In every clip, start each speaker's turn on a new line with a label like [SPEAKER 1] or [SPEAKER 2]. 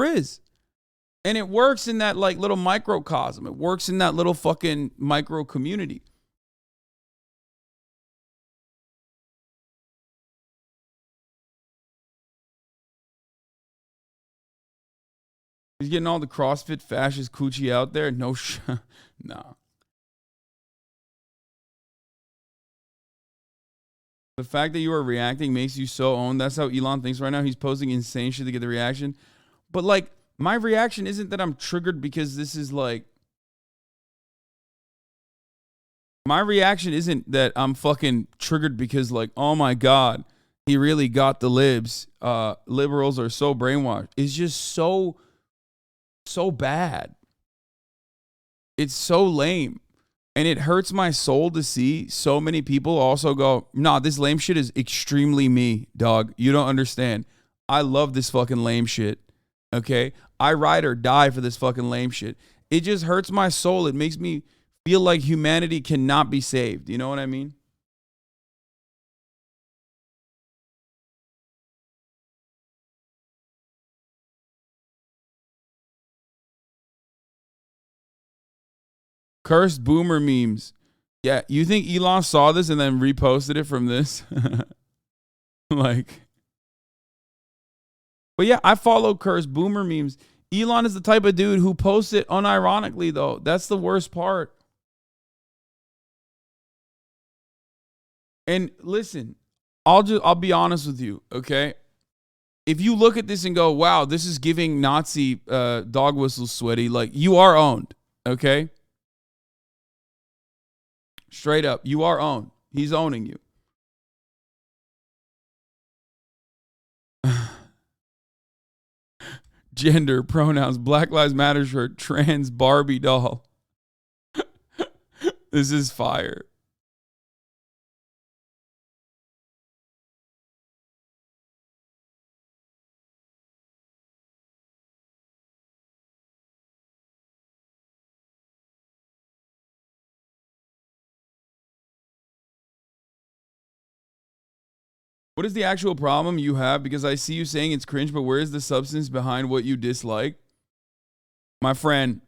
[SPEAKER 1] is. And it works in that like little microcosm. It works in that little fucking micro community. He's getting all the CrossFit fascist coochie out there. No, no. The fact that you are reacting makes you so owned. That's how Elon thinks right now. He's posting insane shit to get the reaction. But like, my reaction isn't that I'm triggered because this is like. My reaction isn't that I'm fucking triggered because like, oh my God, he really got the libs. Liberals are so brainwashed. It's just so bad. It's so lame. And it hurts my soul to see so many people also go, nah, this lame shit is extremely me, dog. You don't understand. I love this fucking lame shit. Okay? I ride or die for this fucking lame shit. It just hurts my soul. It makes me feel like humanity cannot be saved. You know what I mean? Cursed boomer memes. Yeah, you think Elon saw this and then reposted it from this? Like, but yeah, I follow cursed boomer memes. Elon is the type of dude who posts it unironically, though. That's the worst part. And listen, I'll be honest with you, okay? If you look at this and go, wow, this is giving Nazi dog whistles sweaty, like, you are owned, okay? Straight up, you are owned. He's owning you. Gender, pronouns, Black Lives Matter shirt, trans Barbie doll. This is fire. What is the actual problem you have? Because I see you saying it's cringe, but where is the substance behind what you dislike? My friend,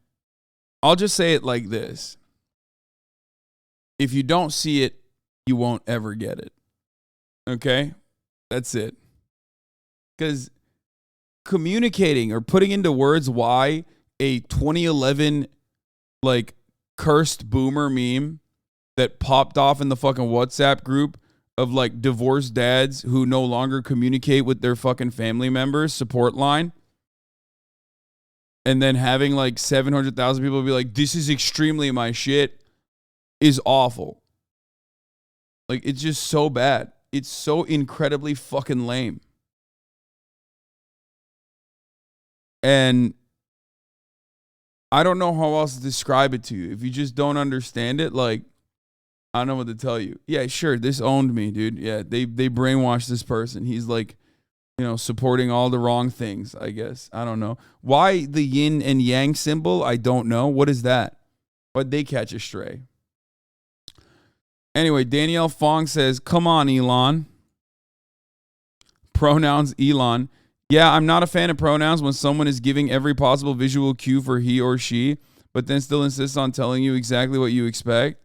[SPEAKER 1] I'll just say it like this. If you don't see it, you won't ever get it. Okay? That's it. Because communicating or putting into words why a 2011 like cursed boomer meme that popped off in the fucking WhatsApp group of like divorced dads who no longer communicate with their fucking family members support line, and then having like 700,000 people be like, this is extremely my shit, is awful. Like, it's just so bad. It's so incredibly fucking lame. And I don't know how else to describe it to you. If you just don't understand it, like, I don't know what to tell you. Yeah, sure, this owned me, dude. Yeah, they brainwashed this person. He's like, you know, supporting all the wrong things, I guess. I don't know. Why the yin and yang symbol? I don't know. What is that? But they catch a stray. Anyway, Danielle Fong says, come on, Elon. Pronouns, Elon. Yeah, I'm not a fan of pronouns when someone is giving every possible visual cue for he or she, but then still insists on telling you exactly what you expect.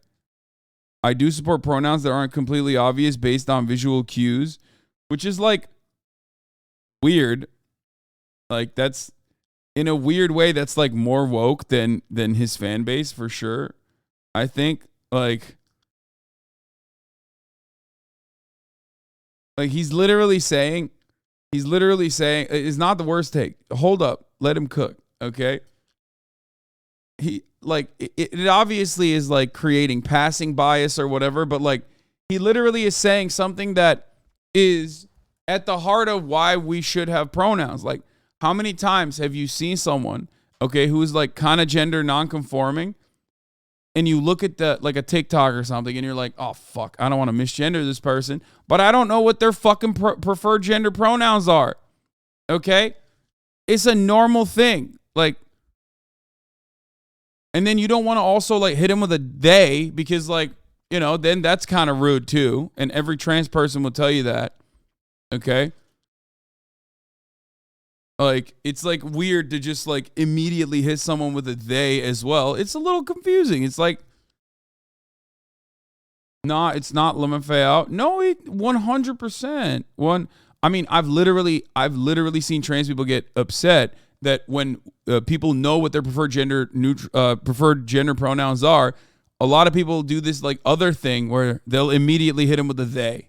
[SPEAKER 1] I do support pronouns that aren't completely obvious based on visual cues, which is like weird. Like, that's in a weird way, that's like more woke than his fan base for sure. I think like he's literally saying it's not the worst take. Hold up, let him cook, okay? He like it obviously is like creating passing bias or whatever, but like he literally is saying something that is at the heart of why we should have pronouns. Like, how many times have you seen someone, okay, who is like kind of gender non-conforming, and you look at the like a TikTok or something and you're like, oh fuck, I don't want to misgender this person, but I don't know what their fucking preferred gender pronouns are. Okay? It's a normal thing. Like, and then you don't want to also like hit him with a they, because like, you know, then that's kind of rude too. And every trans person will tell you that. Okay? Like, it's like weird to just like immediately hit someone with a they as well. It's a little confusing. It's like, nah, it's not LMFAO. No, 100%. I mean, I've literally seen trans people get upset that when people know what their preferred gender pronouns are, a lot of people do this like other thing where they'll immediately hit them with a they.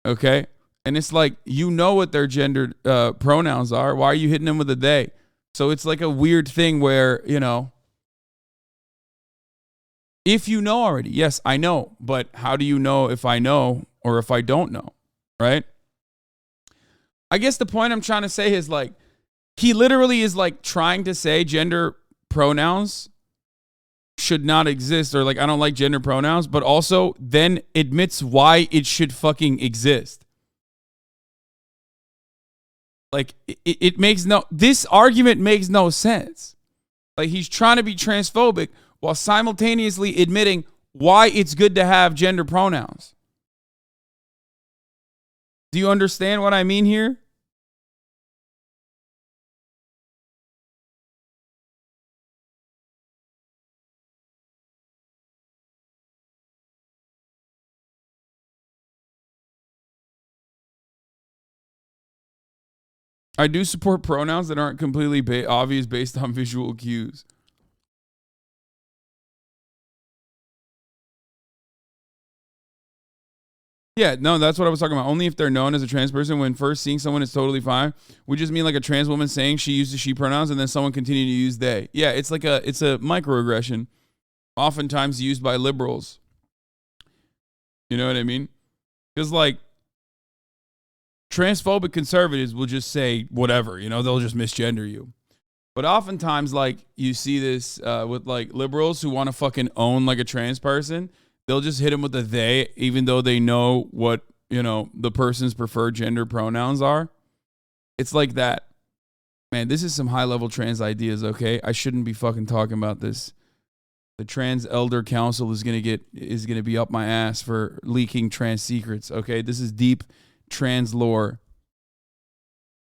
[SPEAKER 1] Okay? And it's like, you know what their gendered pronouns are. Why are you hitting them with a they? So it's like a weird thing where, if you know already, yes, I know. But how do you know if I know or if I don't know? Right? I guess the point I'm trying to say is like, he literally is like trying to say gender pronouns should not exist, or like, I don't like gender pronouns, but also then admits why it should fucking exist. Like, this argument makes no sense. Like, he's trying to be transphobic while simultaneously admitting why it's good to have gender pronouns. Do you understand what I mean here? I do support pronouns that aren't completely obvious based on visual cues. Yeah, no, that's what I was talking about. Only if they're known as a trans person. When first seeing someone is totally fine. We just mean like a trans woman saying she uses she pronouns and then someone continue to use they. Yeah, it's a microaggression, oftentimes used by liberals. You know what I mean? Because like, transphobic conservatives will just say whatever, they'll just misgender you. But oftentimes, like, you see this with like liberals who want to fucking own like a trans person. They'll just hit them with a they, even though they know what, the person's preferred gender pronouns are. It's like that. Man, this is some high level trans ideas, okay? I shouldn't be fucking talking about this. The Trans Elder Council is gonna be up my ass for leaking trans secrets, okay? This is deep trans lore.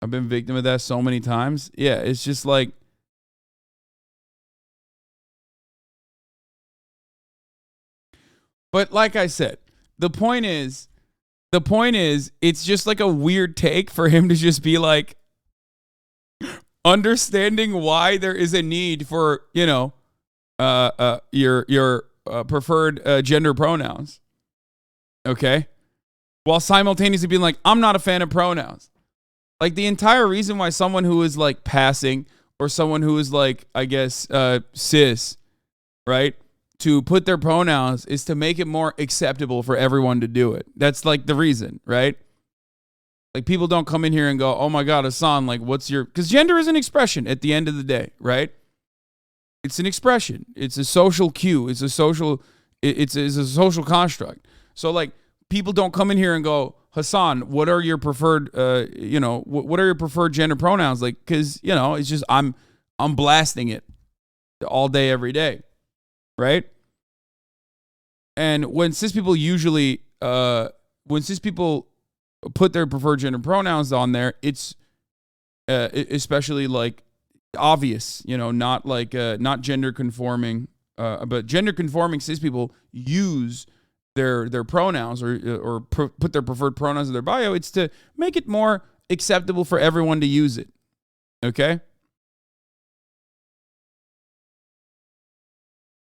[SPEAKER 1] I've been victim of that so many times. Yeah, it's just like, but like I said, the point is, it's just like a weird take for him to just be like, understanding why there is a need for, your preferred gender pronouns. Okay? While simultaneously being like, I'm not a fan of pronouns. Like, the entire reason why someone who is like passing, or someone who is like, I guess, cis, right, to put their pronouns is to make it more acceptable for everyone to do it. That's like the reason, right? Like, people don't come in here and go, oh my God, Hasan, like, because gender is an expression at the end of the day, right? It's an expression. It's a social cue. It's a social construct. So like, people don't come in here and go, Hasan, what are your preferred, what are your preferred gender pronouns? Like, because, it's just, I'm blasting it all day, every day. Right? And when cis people put their preferred gender pronouns on there, it's especially like obvious, not like not gender conforming, but gender conforming cis people use their pronouns or put their preferred pronouns in their bio. It's to make it more acceptable for everyone to use it. Okay?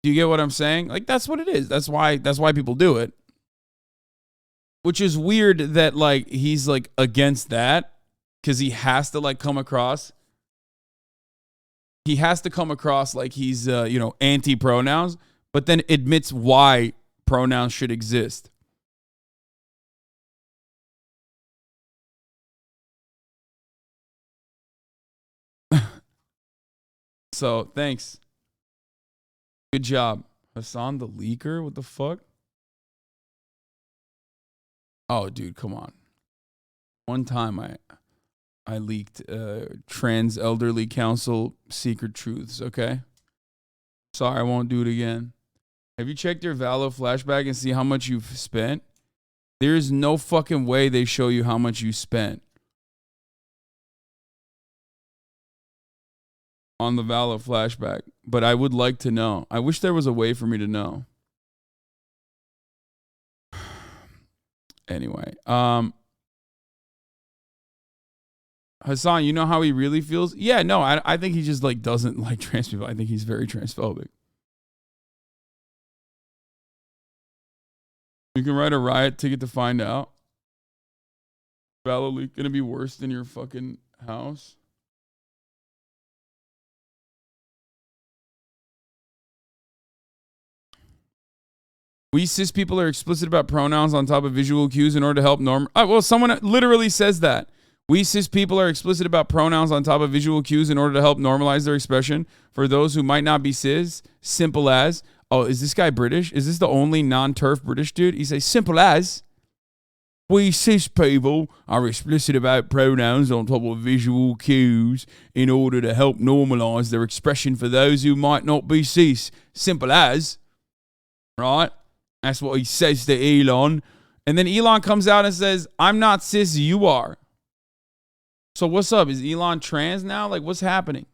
[SPEAKER 1] Do you get what I'm saying? Like, that's what it is. That's why people do it. Which is weird that like he's like against that, because he has to like come across. He has to come across like he's anti pronouns, but then admits why pronouns should exist. So thanks. Good job. Hasan the leaker? What the fuck? Oh, dude, come on. One time I leaked Trans Elderly Council secret truths, okay? Sorry, I won't do it again. Have you checked your Valo flashback and see how much you've spent? There's no fucking way they show you how much you spent. on the Valor flashback, but I would like to know. I wish there was a way for me to know. Anyway, Hasan, you know how he really feels? Yeah, no, I think he just like doesn't like trans people. I think he's very transphobic. You can write a riot ticket to find out. Valor leak gonna be worse than your fucking house. We cis people are explicit about pronouns on top of visual cues in order to help norm. Oh, well, someone literally says that. We cis people are explicit about pronouns on top of visual cues in order to help normalize their expression for those who might not be cis. Simple as. Oh, is this guy British? Is this the only non-turf British dude? He says simple as. We cis people are explicit about pronouns on top of visual cues in order to help normalize their expression for those who might not be cis. Simple as. Right? That's what he says to Elon. And then Elon comes out and says, I'm not cis, you are. So what's up? Is Elon trans now? Like, what's happening?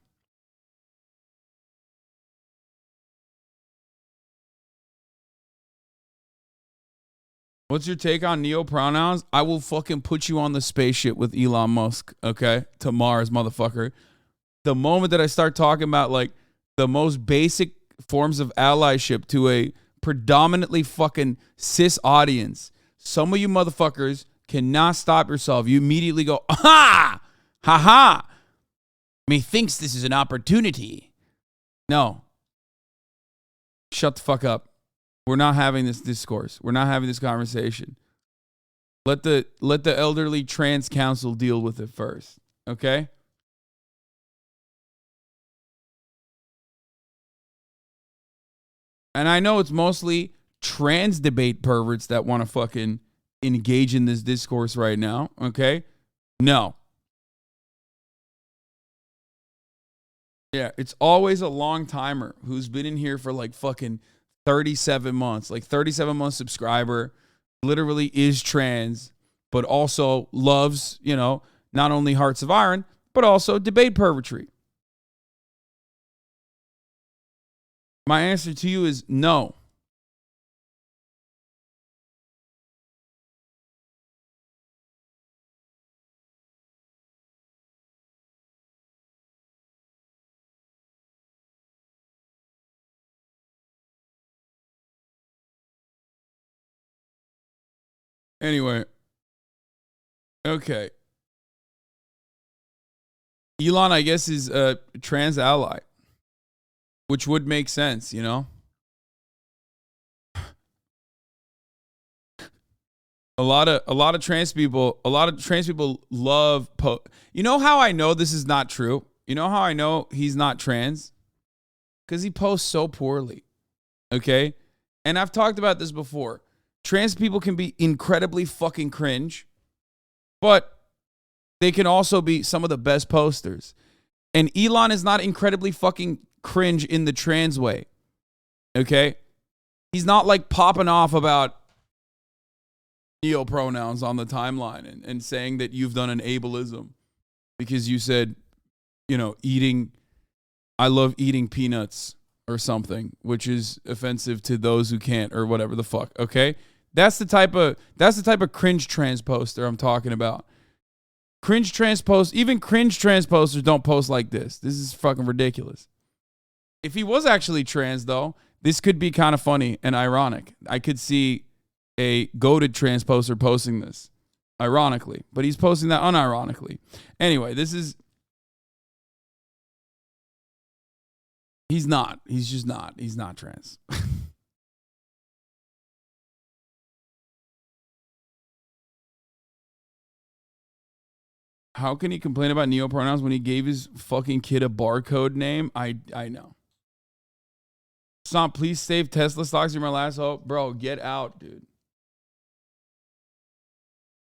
[SPEAKER 1] What's your take on neo-pronouns? I will fucking put you on the spaceship with Elon Musk, okay? To Mars, motherfucker. The moment that I start talking about, like, the most basic forms of allyship to a predominantly fucking cis audience, some of you motherfuckers cannot stop yourself. You immediately go, aha! Ha-ha! Methinks this is an opportunity. No. Shut the fuck up. We're not having this discourse. We're not having this conversation. Let the elderly trans council deal with it first. Okay? And I know it's mostly trans debate perverts that want to fucking engage in this discourse right now. Okay? No. Yeah, it's always a long timer who's been in here for like fucking 37 months, like 37 month subscriber, literally is trans, but also loves, you know, not only Hearts of Iron, but also debate pervertry. My answer to you is no. Anyway, okay. Elon, I guess, is a trans ally, which would make sense, you know? A lot of trans people love you know how I know this is not true? You know how I know he's not trans? Cuz he posts so poorly. Okay? And I've talked about this before. Trans people can be incredibly fucking cringe, but they can also be some of the best posters. And Elon is not incredibly fucking cringe in the trans way. Okay? He's not like popping off about neo-pronouns on the timeline and saying that you've done an ableism because you said, you know, I love eating peanuts or something, which is offensive to those who can't or whatever the fuck, okay? That's the type of cringe trans poster I'm talking about. Cringe trans posts, even cringe trans posters don't post like this. This is fucking ridiculous. If he was actually trans, though, this could be kind of funny and ironic. I could see a goated trans poster posting this, ironically, but he's posting that unironically. Anyway, he's not. He's just not. He's not trans. How can he complain about neo-pronouns when he gave his fucking kid a barcode name? I know. Stop, please save Tesla stocks. You're my last hope. Bro, get out, dude.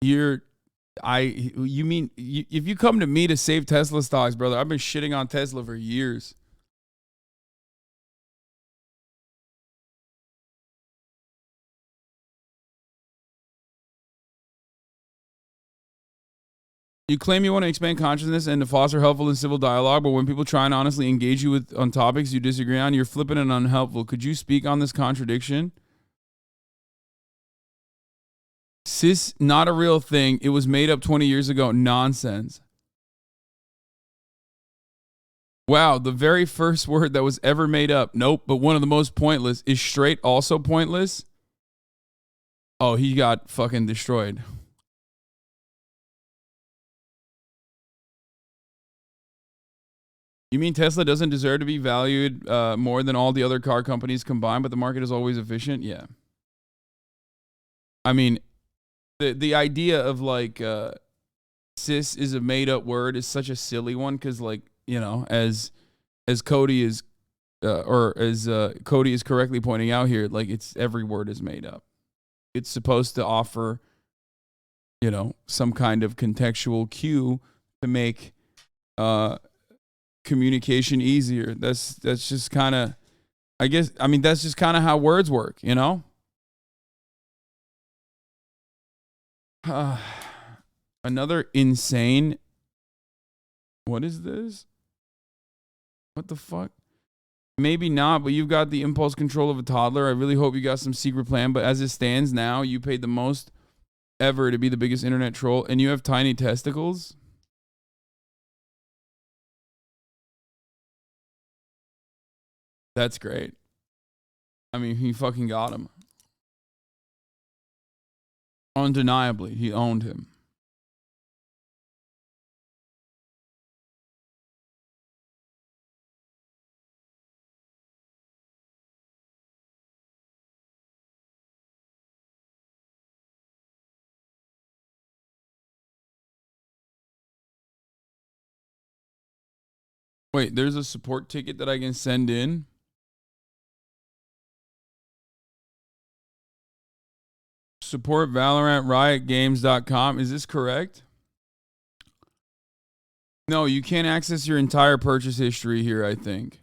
[SPEAKER 1] If you come to me to save Tesla stocks, brother, I've been shitting on Tesla for years. You claim you want to expand consciousness and to foster helpful and civil dialogue, but when people try and honestly engage you with on topics you disagree on, you're flippant and unhelpful. Could you speak on this contradiction? Cis, not a real thing. It was made up 20 years ago. Nonsense. Wow, the very first word that was ever made up. Nope, but one of the most pointless. Is straight also pointless? Oh, he got fucking destroyed. You mean Tesla doesn't deserve to be valued more than all the other car companies combined, but the market is always efficient? Yeah. I mean, the idea of like cis is a made up word is such a silly one because, like, you know, as Cody is Cody is correctly pointing out here, like, it's every word is made up. It's supposed to offer, you know, some kind of contextual cue to make communication easier. That's just kind of, I guess, I mean, that's just kind of how words work, you know? Another insane. What is this? What the fuck? Maybe not, but you've got the impulse control of a toddler. I really hope you got some secret plan, but as it stands now, you paid the most ever to be the biggest internet troll, and you have tiny testicles? That's great. I mean, he fucking got him. Undeniably, he owned him. Wait, there's a support ticket that I can send in? Support Valorant riotgames.com. Is this correct? No, you can't access your entire purchase history here, I think.